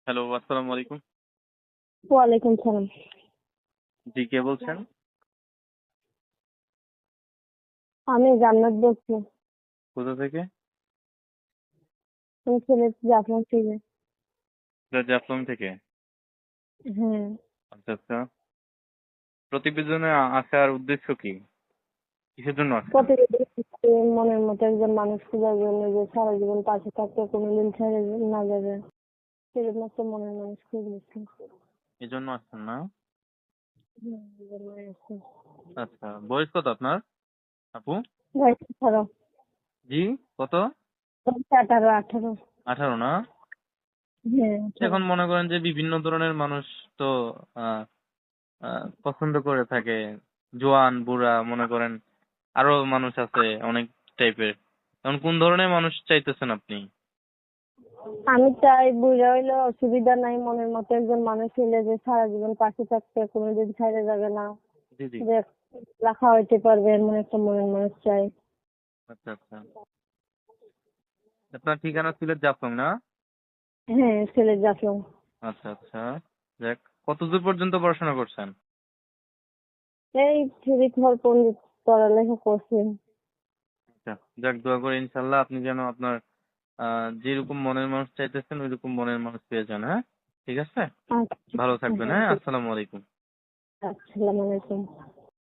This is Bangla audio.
হ্যালো, আসসালামু আলাইকুম। ওয়ালাইকুম সালাম। জি, কে বলছেন? আমি জান্নাত বলছি। কোথা থেকে? আমি সিলেট জাফলং থেকে। জাফলং থেকে। হ্যাঁ, আচ্ছা আচ্ছা। প্রতিবেদনে আসার উদ্দেশ্য কি? কিসের জন্য আসছেন? প্রতিবেদন হচ্ছে মনের মতো একজন মানুষ খোঁজার জন্য, যে সারা জীবন পাশে থাকতে কোনোদিন ছেড়ে না যাবে, সেরকম একটা মনের মানুষ খুঁজেছি। এই জন্য আসছেন না? এই জন্যই আসছি। আচ্ছা, বয়স কত আপনার আপু? বয়স 18। জি, কত? বয়স 18। 18 না? হ্যাঁ, 18। এখন মনে করেন যে বিভিন্ন ধরনের মানুষ তো আহ, পছন্দ করে থাকে। জোয়ান, বুড়া, মনে করেন আরো মানুষ আছে অনেক টাইপের। এখন কোন ধরনের মানুষ চাইতেছেন আপনি? আমি চাই বুঝা হইলে অসুবিধা নাই, মনের মতো একজন মানুষ হইলে যে সারা জীবন পাশে থাকতে কোনোদিন ছেড়ে যাবে না, জি জি। যে রাখা হইতে পারবে এমন একটা মনের মানুষ চাই। আচ্ছা আচ্ছা। আপনার ঠিকানা সিলেট জাফলং না? হ্যাঁ, সিলেট জাফলং। আচ্ছা আচ্ছা। যাক, কতদূর পর্যন্ত পড়াশোনা করছেন? এই থ্রি ফোর পর্যন্ত পড়ালেখা করছি। আচ্ছা, যাক, দোয়া করি ইনশাল্লাহ আপনি যেন আপনার যেরকম মনের মানুষ চাইতেছেন ওইরকম মনের মানুষ পেয়ে যান। হ্যাঁ, ঠিক আছে। আচ্ছা, ভালো থাকবেন। হ্যাঁ, হ্যাঁ, ঠিক আসসালামু আলাইকুম। আছে। আসসালামু আলাইকুম।